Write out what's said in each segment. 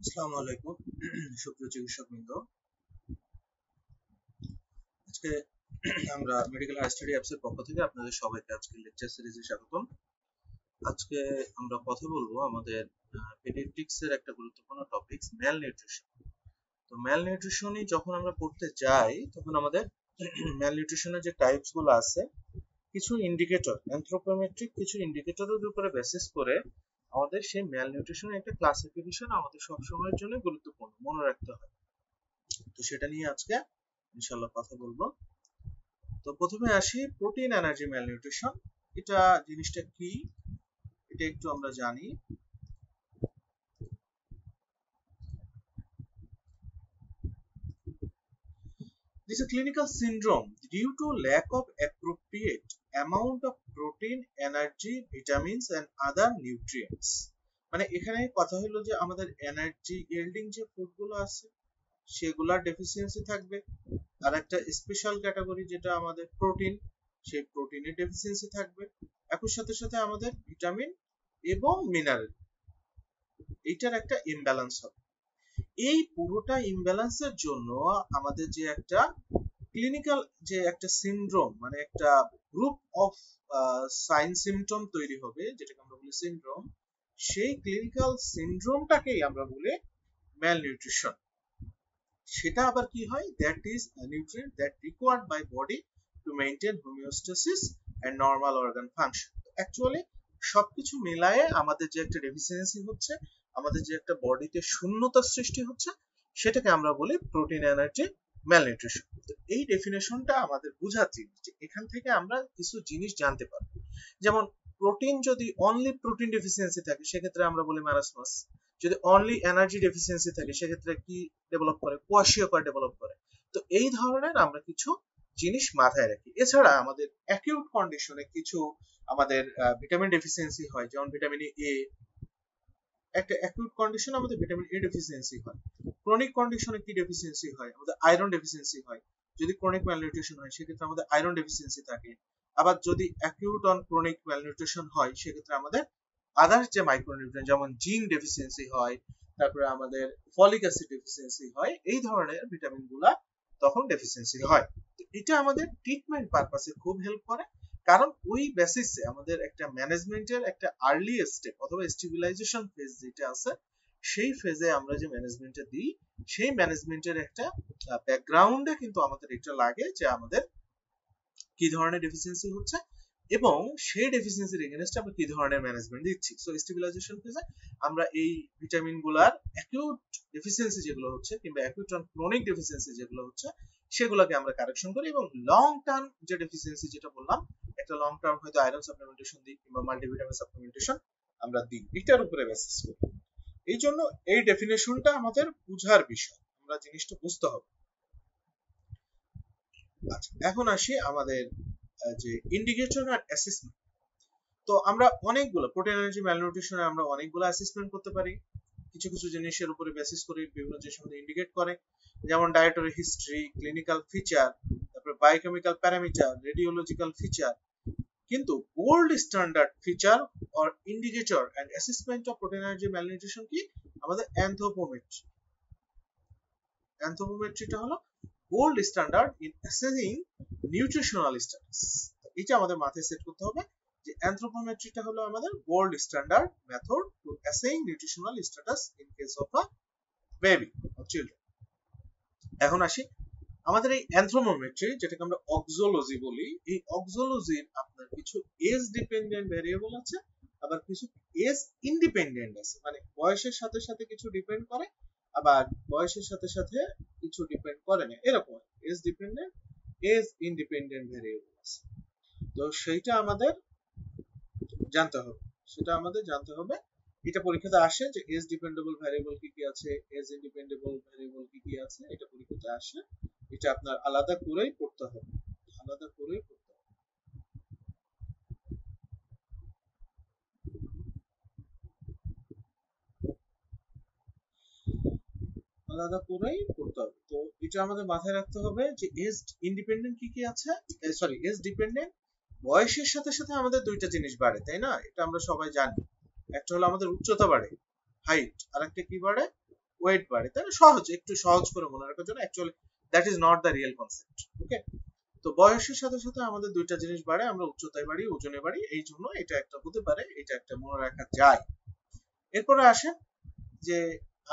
আসসালামু আলাইকুম সুপ্রিয় চিকিৎসকবৃন্দ। আজকে আমরা মেডিকেল হায়ার স্টাডি অ্যাপস এর পক্ষ থেকে আপনাদের সবাইকে আজকে লেকচার সিরিজে স্বাগতম। আজকে আমরা কথা বলবো আমাদের পেডিয়াট্রিক্স এর একটা গুরুত্বপূর্ণ টপিক ম্যালনিউট্রিশন। তো ম্যালনিউট্রিশনই যখন আমরা পড়তে যাই তখন আমাদের ম্যালনিউট্রিশনের যে টাইপস গুলো আছে কিছু ইন্ডিকেটর, অ্যানথ্রোপোমেট্রিক কিছু ইন্ডিকেটরের উপরে বেসিস করে আমাদের সেই ম্যালনিউট্রিশনের একটা ক্লাসিফিকেশন আমাদের সবসময়ের জন্য গুরুত্বপূর্ণ মনে রাখতে হয়। তো সেটা নিয়ে আজকে ইনশাআল্লাহ কথা বলবো। তো প্রথমে আসি প্রোটিন এনার্জি ম্যালনিউট্রিশন। এটা জিনিসটা কি এটা একটু আমরা জানি। This is a clinical syndrome due to lack of appropriate amount of protein, energy, vitamins and other nutrients. মানে এখানে কথা হলো যে আমাদের এনার্জি ইয়েল্ডিং যে ফুডগুলো আছে সেগুলোর ডেফিসিয়েন্সি থাকবে, আর একটা স্পেশাল ক্যাটাগরি যেটা আমাদের প্রোটিন, সেই প্রোটিনের ডেফিসিয়েন্সি থাকবে, একই সাথে সাথে আমাদের ভিটামিন এবং মিনারেল এইটার একটা ইমব্যালেন্স হবে। এই পুরোটা ইমব্যালেন্সের জন্য আমাদের যে একটা ক্লিনিক্যাল যে একটা সিনড্রোম মানে একটা গ্রুপ অফ সাইন সিমটম তৈরি হবে যেটাকে আমরা বলি সিনড্রোম, সেই ক্লিনিক্যাল সিনড্রোমটাকেই আমরা বলি ম্যালনিউট্রিশন। সেটা আবার কি হয়, that is a nutrient that required by body to maintain homeostasis and normal organ function. Actually সবকিছু মিলায়ে আমাদের যে একটা ডেফিসিয়েন্সি হচ্ছে, আমাদের যে একটা বডিতে শূন্যতার সৃষ্টি হচ্ছে, সেটাকে আমরা বলি প্রোটিন এনার্জি ম্যালনিউট্রিশন। তো এই ডেফিনেশনটা আমাদের বোঝাচ্ছি যে এখান থেকে আমরা কিছু জিনিস জানতে পারবো। যেমন প্রোটিন যদি অনলি প্রোটিন ডেফিসিয়েন্সি থাকে সেক্ষেত্রে আমরা বলি ম্যারাসমাস। যদি অনলি এনার্জি ডেফিসিয়েন্সি থাকে সেক্ষেত্রে কি ডেভেলপ করে, কোয়াশিওকার ডেভেলপ করে। তো এই ধরনের আমরা কিছু জিনিস মাথায় রাখি। এছাড়া আমাদের অ্যাকিউট কন্ডিশনে কিছু আমাদের ভিটামিন ডেফিসিয়েন্সি হয়, যেমন ভিটামিন এ, একটা অ্যাকিউট কন্ডিশন আমাদের ভিটামিন এ ডেফিসিয়েন্সি হয়। ক্রনিক কন্ডিশনে কি ডেফিসিয়েন্সি হয়, আমাদের আয়রন ডেফিসিয়েন্সি হয়। যদি ক্রনিক ম্যালনিউট্রিশন হয় সেক্ষেত্রে আমাদের আয়রন ডেফিসিয়েন্সি থাকে। আবার যদি অ্যাকিউট অন ক্রনিক ম্যালনিউট্রিশন হয় সেক্ষেত্রে আমাদের আদার্স যে মাইক্রোনিউট্রিয়েন্ট যেমন জিঙ্ক ডেফিসিয়েন্সি হয়, তারপরে আমাদের ফলিক অ্যাসিড ডেফিসিয়েন্সি হয়, এই ধরনের ভিটামিন গুলা তখন ডেফিসিয়েন্সি হয়। এটা আমাদের ট্রিটমেন্ট পারপাসে খুব হেল্প করে, কারণ ওই বেসিসে আমাদের একটা ম্যানেজমেন্টের একটা আর্লি স্টেপ অথবা স্টেবিলাইজেশন ফেজ যেটা আছে সেই ফেজে আমরা যে ম্যানেজমেন্টটা দিই সেই ম্যানেজমেন্টের একটা ব্যাকগ্রাউন্ডে কিন্তু আমাদের এটা লাগে যে আমাদের কি ধরনের ডেফিসিয়েন্সি হচ্ছে এবং সেই ডেফিসিয়েন্সির এগেইনস্টে আমরা কি ধরনের ম্যানেজমেন্ট দিচ্ছি। সো স্টেবিলাইজেশন ফেজে আমরা এই ভিটামিন গুলার অ্যাকিউট ডেফিসিয়েন্সি যেগুলো হচ্ছে কিংবা অ্যাকিউট অন ক্রনিক ডেফিসিয়েন্সি যেগুলো হচ্ছে সেগুলোকে আমরা কারেকশন করি, এবং লং টার্ম যে ডেফিসিয়েন্সি যেটা বললাম একটা লং টার্ম হয়তো আয়রন সাপ্লিমেন্টেশন দিই কিংবা মাল্টিভিটামিন সাপ্লিমেন্টেশন আমরা দিই, এটার উপরে বেসিস করি। এই জন্য এই ডেফিনেশনটা আমাদের বুঝার বিষয়, আমরা জিনিসটা বুঝতে হবে। আচ্ছা, এখন আসি আমাদের যে ইন্ডিকেটর আর অ্যাসেসমেন্ট। তো আমরা অনেকগুলো প্রোটিন এনার্জি ম্যালনিউট্রিশনে আমরা অনেকগুলো অ্যাসেসমেন্ট করতে পারি, কিছু কিছু জিনিসের উপরে বেসিস করে বিভিন্ন জিনিস আমাদের ইন্ডিকেট করে, যেমন ডায়েটারি হিস্ট্রি, ক্লিনিক্যাল ফিচার, তারপরে বায়োকেমিক্যাল প্যারামিটার, রেডিওলজিক্যাল ফিচার। কিন্তু gold standard feature or indicator and assessment of protein energy malnutrition কি, আমাদের অ্যানথ্রোপোমেট্রি। অ্যানথ্রোপোমেট্রিটা হলো gold standard in assessing nutritional status. এটা আমাদের মাথায় সেট করতে হবে যে অ্যানথ্রোপোমেট্রিটা হলো আমাদের gold standard method to assaying nutritional status in case of a baby or children. এখন আসি আমাদের এই অ্যানথ্রোপোমেট্রি যেটাকে আমরা অক্সোলজি বলি, এই অক্সোলজির আপনার কিছু এজ ডিপেন্ডেন্ট ভেরিয়েবল আছে, আবার কিছু এজ ইন্ডিপেন্ডেন্ট আছে, মানে বয়সের সাথে সাথে কিছু ডিপেন্ড করে আবার বয়সের সাথে সাথে কিছু ডিপেন্ড করে না, এরকম age dependent age independent variable আছে। তো সেইটা আমাদের জানতে হবে, এটা পরীক্ষাতে আসে যে এজ ডিপেন্ডেবল ভ্যারিয়েবল কি কি আছে, এজ ইন্ডিপেন্ডেবল ভ্যারিয়েবল কি কি আছে, এটা পরীক্ষাতে আসে। এটা আপনার আলাদা করেই পড়তে হবে, আলাদা করেই পড়তে হবে, আলাদা করেই পড়তে হবে। তো এটা আমাদের মাথায় রাখতে হবে যে এজ ইন্ডিপেন্ডেন্ট কি কি আছে, সরি এজ ডিপেন্ডেন্ট, বয়সের সাথে সাথে আমাদের দুইটা জিনিস বাড়ে, তাই না? এটা আমরা সবাই জানি। একটা হলো আমাদের উচ্চতা বাড়ে, হাইট, আর একটা কি বাড়ে, ওয়েট বাড়ে, তাহলে সহজ, একটু সহজ করে মনে রাখার জন্য, actually that is not the real concept. Okay, তো বয়সের সাথে সাথে আমাদের দুইটা জিনিস বাড়ে, আমরা উচ্চতায় বাড়ি, ওজনে বাড়ি, এই জন্য এটা একটা হতে পারে, এটা একটা মনে রাখা যায়। এরপরে আসে যে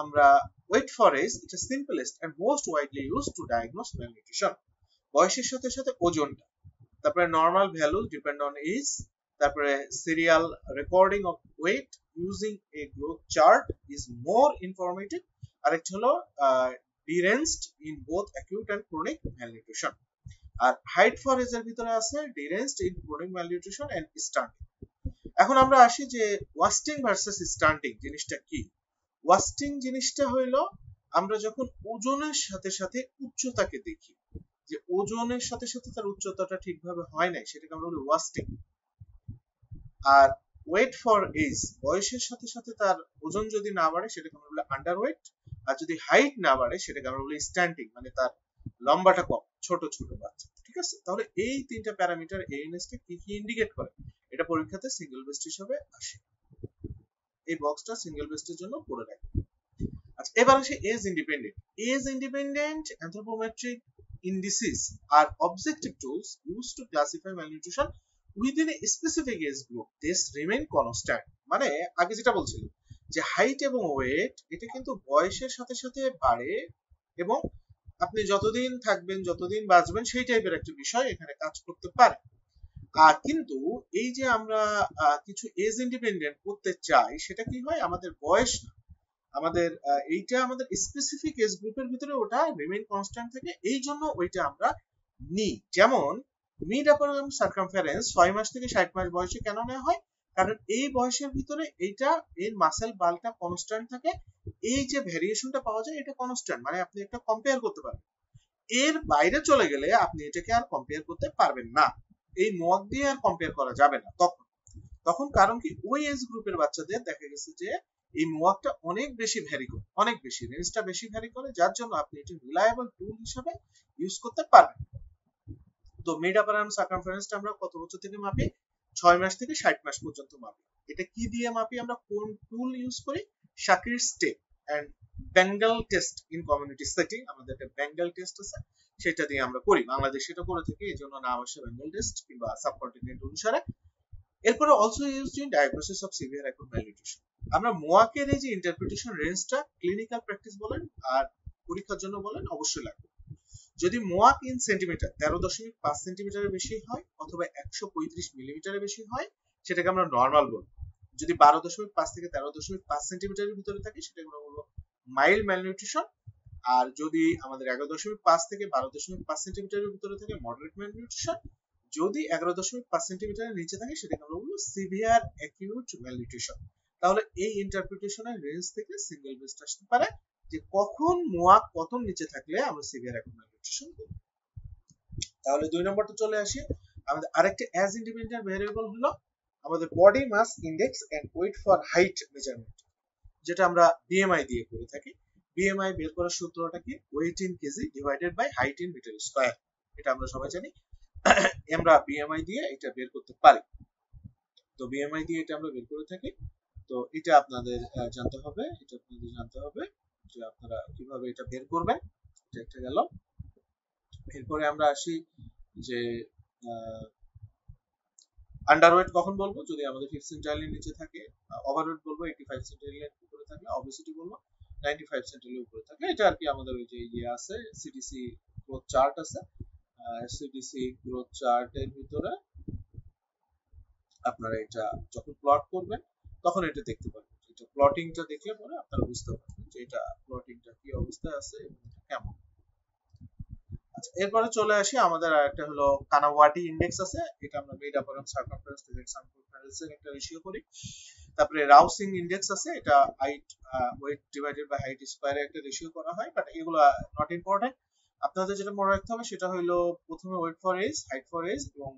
আমরা ওয়েট ফর এজ, এটা simplest and most widely used to diagnose malnutrition. বয়সের সাথে সাথে ওজনটা, তারপরে normal value depend on age, তারপরে serial recording of weight using a growth chart is more informative. আরেকটা হলো deranged in both acute and chronic malnutrition. আর height for age এর ভিতরে আছে deranged in chronic malnutrition and stunting. এখন আমরা আসি যে ওয়াস্টিং ভার্সেস স্টান্টিং জিনিসটা কি। ওয়াস্টিং জিনিসটা হইলো আমরা যখন ওজনের সাথে সাথে উচ্চতাকে দেখি, যে ওজনের সাথে সাথে তার উচ্চতাটা ঠিকভাবে হয় নাই, সেটাকে আমরা বলি ওয়াস্টিং। আর ওয়েট ফর এজ, বয়সের সাথে সাথে তার ওজন যদি না বাড়ে সেটাকে আমরা বলি আন্ডারওয়েট। আর যদি হাইট না বাড়ে সেটাকে আমরা বলি স্ট্যান্টিং, মানে তার লম্বাটা কম, ছোট ছোট বাচ্চা। ঠিক আছে, তাহলে এই তিনটা প্যারামিটার এএনএস টা কি কি ইন্ডিকেট করে, এটা পরীক্ষাতে সিঙ্গেল বেস্ট হিসেবে আসে। এই বক্সটা সিঙ্গেল বেস্টের জন্য পড়ে রাখবে। আচ্ছা, এবার আসে age independent. Age independent anthropometric indices are objective tools used to classify malnutrition within a specific age group. This remain constant. মানে আগে যেটা বলছিল যে হাইট এবং ওয়েট এটা কিন্তু বয়সের সাথে সাথে বাড়ে, এবং আপনি যতদিন থাকবেন, যতদিন বাঁচবেন, সেই টাইপের একটা বিষয় এখানে কাজ করতে পারে। কিন্তু এই যে আমরা কিছু এজ ইন্ডিপেন্ডেন্ট করতে চাই, সেটা কি হয়, আমাদের বয়স না, আমাদের এইটা আমাদের স্পেসিফিক এজ গ্রুপের ভিতরে ওটা রিমেইন কনস্ট্যান্ট থাকে, এই জন্য ওইটা আমরা নিই। যেমন মিড আপার আর্ম সার্কামফারেন্স 6 মাস থেকে 60 মাস বয়সে কেন নেওয়া হয়, কারণ এই বয়সের ভিতরে এইটা এর মাসেল বালটা কনস্ট্যান্ট থাকে, এই যে ভেরিয়েশনটা পাওয়া যায় এটা কনস্ট্যান্ট, মানে আপনি একটা কম্পেয়ার করতে পারবেন। এর বাইরে চলে গেলে আপনি এটাকে আর কম্পেয়ার করতে পারবেন না, এই মত দিয়ে আর কম্পেয়ার করা যাবে না। তখন কারণ কি, ওই এজ গ্রুপের বাচ্চাদের দেখা গেছে যে এই মোয়াকটা অনেক বেশি ভ্যারি করে, অনেক বেশি রেঞ্জটা বেশি ভ্যারি করে, যার জন্য আপনি এটি রিলায়েবল টুল হিসেবে ইউজ করতে পারবেন। তো মিড আপার আর্ম সার্কামফারেন্সটা আমরা কত বছর থেকে মাপি, 6 মাস থেকে 60 মাস পর্যন্ত মাপি। এটা কি দিয়ে মাপি, আমরা কোন টুল ইউজ করি, Shakir tape and bangle test in community setting, আমাদের একটা বেঙ্গল টেস্ট আছে, সেটা দিয়ে আমরা করি, বাংলাদেশ সেটা করে থাকি, এই জন্য নাম আসে বেঙ্গল টেস্ট কিংবা সাবকন্টিনেন্ট অনুসারে। এরপরে also used in diagnosis of severe acute malnutrition. আমরা মোয়াকের এই যে ইন্টারপ্রিটেশন রেঞ্জটা ক্লিনিক্যাল প্র্যাকটিস বলেন আর পরীক্ষার জন্য বলেন অবশ্যই লাগবে। যদি মোয়াক ইন সেন্টিমিটার 13.5 সেন্টিমিটারের বেশি হয় অথবা 135 মিলিমিটারের বেশি হয়, সেটাকে আমরা নরমাল বলবো। যদি 12.5 থেকে 13.5 সেন্টিমিটারের ভিতরে থাকে সেটাকে আমরা বলবো মাইল্ড ম্যালনিউট্রিশন। আর যদি আমাদের 11.5 থেকে 12.5 সেন্টিমিটারের ভিতরে থাকে মডারেট ম্যালনিউট্রিশন। যদি 11.5 সেন্টিমিটারের নিচে থাকে সেটাকে আমরা বলবো সিভিয়ার অ্যাকিউট ম্যালনিউট্রিশন। তাহলে এই ইন্টারপ্রিটেশনের রেঞ্জ থেকে সিঙ্গেল বেস্ট আসতে পারে যে কখন মোয়াক কত নিচে থাকলে আমরা সিভিয়ার অ্যাকুট ম্যালনিউট্রিশন করব। তাহলে 2 নম্বরটা চলে আসি, আমাদের আরেকটা অ্যাজ ইন্ডিপেন্ডেন্ট ভেরিয়েবল হলো আমাদের body mass index and weight for height measurement, যেটা আমরা বিএমআই দিয়ে করে থাকি। বিএমআই বের করার সূত্রটা কি, weight in KG divided by height in metre square, এটা আমরা সবাই জানি। আমরা বিএমআই দিয়ে এটা বের করতে পারি, তো বিএমআই দিয়ে এটা আমরা বের করে থাকি। তো এটা আপনাদের জানতে হবে, যে আপনারা কিভাবে এটা বের করবেন, এটা একটা গেল। এরপরে আমরা আসি যে আন্ডারওয়েট কখন বলবো, যদি আমাদের 5 সেন্টাইলের নিচে থাকে। ওভারওয়েট বলবো 85 সেন্টাইলের উপরে থাকলে। অবেসিটি বলবো 95 সেন্টাইলের উপরে থাকলে। এটা আর কি আমাদের ওই যে ইয়ে আছে, সিডিসি গ্রোথ চার্ট আছে, সিডিসি গ্রোথ চার্টের ভিতরে আপনারা এটা যখন প্লট করবেন তখন এটা দেখতে পাবেন। এটা প্লটিংটা দেখলে পরে আপনারা বুঝতে পারবেন যে এটা প্লটিংটা কি অবস্থায় আছে এবং এটা কেমন। আচ্ছা, এরপরে চলে আসি আমাদের আরেকটা হলো কানাওয়াটি ইনডেক্স আছে, এটা আমরা মিড আপার আর্ম সার্কামফারেন্স থেকে সার্কামফারেন্সের একটা রেশিও করি। তারপরে রাউসিং ইনডেক্স আছে, এটা height weight divided by height স্কয়ারে একটা রেশিও করা হয়, বাট এগুলো নট ইম্পর্টেন্ট। আপনাদের যেটা মনে রাখতে হবে সেটা হলো প্রথমে weight for age, height for age এবং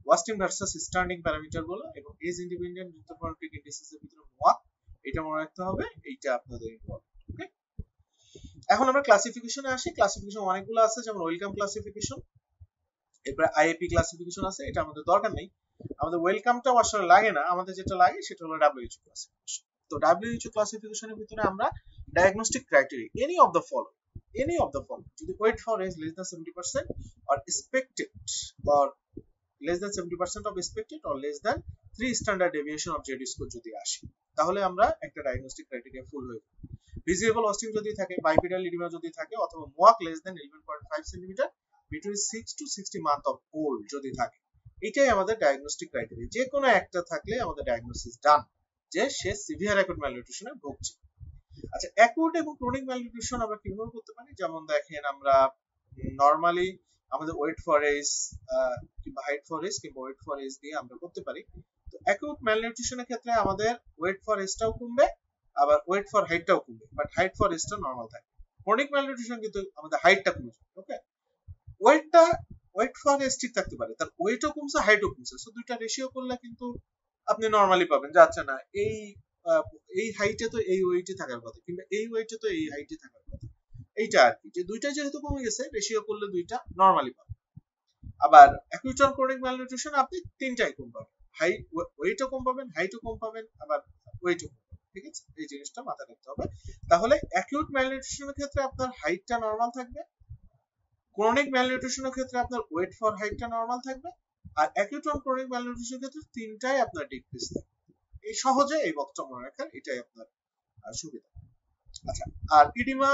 ওয়াস্টিং ভার্সাস স্ট্যান্ডিং প্যারামিটার গুলো এবং এজ ইন্ডিপেন্ডেন্ট ইন্টারপ্রেটিভ ইন্ডিসেস এর ভিতরে মোয়াক, এটা মনে রাখতে হবে, এইটা আপনাদের ইম্পর্টেন্ট। ওকে, এখন আমরা ক্লাসিফিকেশনে আসি। ক্লাসিফিকেশন অনেকগুলো আছে, যেমন ওয়েলকাম ক্লাসিফিকেশন, এরপরে আইএপি ক্লাসিফিকেশন আছে, এটা আমাদের দরকার নেই। আমাদের ওয়েলকামটাও আসলে লাগে না, আমাদের যেটা লাগে সেটা হলো ডাব্লিউএইচও ক্লাসিফিকেশন। তো WHO ক্লাসিফিকেশনের ভিতরে আমরা diagnostic criteria any of the following যদি weight for age less than 70% or expected or less than 70% of expected or less than 3 standard deviation of Z score যদি আসে তাহলে আমরা একটা ডায়াগনস্টিক ক্রাইটেরিয়া ফুল হয়ে যাবে। ভিজিবল অস্টিং যদি থাকে, বাইপিডাল ইডিমা যদি থাকে, অথবা MUAC less than 11.5 centimetre between 6 to 60 month of old যদি থাকে, এটাই আমাদের ডায়াগনস্টিক ক্রাইটেরিয়া। যে কোনো একটা থাকলে আমাদের ডায়াগনোসিস ডান যে সে সিভিয়ার অ্যাকুট ম্যালনিউট্রিশনে ভুগছে। আচ্ছা, অ্যাকুট এবং ক্রনিক ম্যালনিউট্রিশন আমরা কিভাবে করতে পারি? যেমন দেখেন, আমরা নরমালি আমাদের ওয়েট ফর এজ কিংবা হাইট ফর এজ কিংবা ওয়েট ফর এজ দিয়ে আমরা করতে পারি। তো অ্যাকুট ম্যালনিউট্রিশনের ক্ষেত্রে আমাদের ওয়েট ফর এজটাও কমবে, আবার ওয়েট ফর হাইটটাও কমবে, বাট হাইট ফর এজটা নরমাল থাকে। ক্রনিক ম্যালনিউট্রিশন কিন্তু আমাদের হাইটটা কমে যাবে। ওকে, ওয়েট ফর এজ ঠিক থাকতে পারে, তার ওয়েটও কমছে, হাইটও কমছে, সো দুইটা রেশিও করলে কিন্তু আপনি নরমালি পাবেন যে আচ্ছা না, এই হাইটে তো এই ওয়েটে থাকার কথা, কিংবা এই ওয়েটে তো এই হাইটে থাকার কথা, এইটা আর কি, যে দুইটা যেহেতু কমে গেছে রেশিও করলে দুইটা নরমালি পাবেন। আবার অ্যাকুট আর ক্রনিক ম্যালনিউট্রিশন আপনি তিনটাই কম পাবেন, ওয়েটও কম পাবেন, হাইটও কম পাবেন, আবার ওয়েটও কম পাবেন। ঠিক আছে, এই জিনিসটা মাথায় রাখতে হবে। তাহলে অ্যাকিউট ম্যালনিউট্রিশনের ক্ষেত্রে আপনার হাইটটা নরমাল থাকবে, ক্রনিক ম্যালনিউট্রিশনের ক্ষেত্রে আপনার ওয়েট ফর হাইটটা নরমাল থাকবে, আর অ্যাকিউট আর ক্রনিক ম্যালনিউট্রিশনের ক্ষেত্রে তিনটাই আপনার ডিক্রিজ থাকবে। এই সহজে এই বক্তব্য মনে রাখার এটাই আপনার সুবিধা। আচ্ছা, আর ইডিমা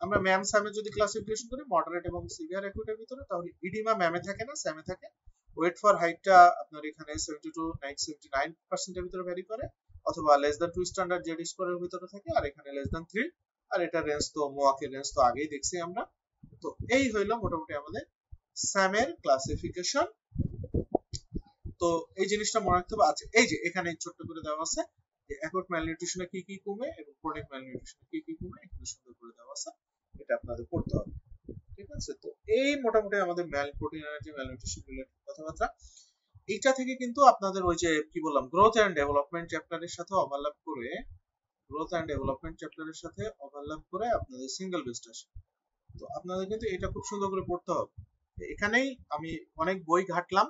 আমরা ম্যাম স্যামে যদি ক্লাসিফিকেশন করি মডারেট এবং সিভিয়ার অ্যাকুটের ভিতরে, তাহলে ইডিমা ম্যামে থাকে না, স্যামে থাকে। ওয়েট ফর হাইটটা আপনার এখানে 70 to 79% এর ভিতরে ভ্যারি করে, অথবা লেস দ্যান 2 স্ট্যান্ডার্ড জেড স্কোরের ভিতরে থাকে, আর এখানে লেস দ্যান 3, আর এটা রেঞ্জ তো মোয়াকের রেঞ্জ তো আগেই দেখছি আমরা। তো এই হইলো মোটামুটি আমাদের স্যামের ক্লাসিফিকেশন। তো এই জিনিসটা মনে রাখতে হবে। আচ্ছা, এই যে এখানে ছোট্ট করে দেওয়া আছে যে অ্যাকুট ম্যালনিউট্রিশনে কি কি কমে এবং ক্রনিক ম্যালনিউট্রিশনে কি কি কমে, এখানে সুন্দর করে দেওয়া আছে, এটা আপনাদের পড়তে হবে। ঠিক আছে, তো এই মোটামুটি আমাদের প্রোটিন এনার্জি ম্যালনিউট্রিশন রিলেটেড কথাবার্তা। এইটা থেকে কিন্তু আপনাদের ওই যে কি বললাম, গ্রোথ এন্ড ডেভেলপমেন্ট চ্যাপ্টারের সাথে ওভারল্যাপ করে আপনাদের সিঙ্গেল বেস্ট আসে। তো আপনাদের কিন্তু এটা খুব সুন্দর করে পড়তে হবে। এখানেই আমি অনেক বই ঘাটলাম,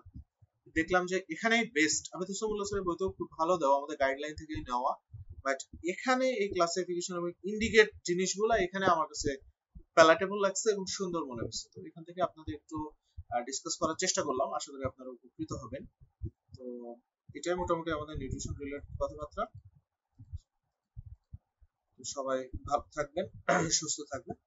দেখলাম যে এখানেই বেস্ট। আমি তো সুমুল্লাহ স্যারের বইতেও খুব ভালো দেওয়া, আমাদের গাইডলাইন থেকেই নেওয়া, বাট এখানে এই ক্লাসিফিকেশন এবং ইন্ডিকেট জিনিসগুলো এখানে আমার কাছে প্যালাটেবল লাগছে এবং সুন্দর মনে হচ্ছে। তো এখান থেকে আপনাদের একটু ডিসকাস করার চেষ্টা করলাম, আশা করি আপনারা উপকৃত হবেন। তো এটাই মোটামুটি আমাদের নিউট্রিশন রিলেটেড কথাবার্তা। সবাই ভালো থাকবেন, সুস্থ থাকবেন।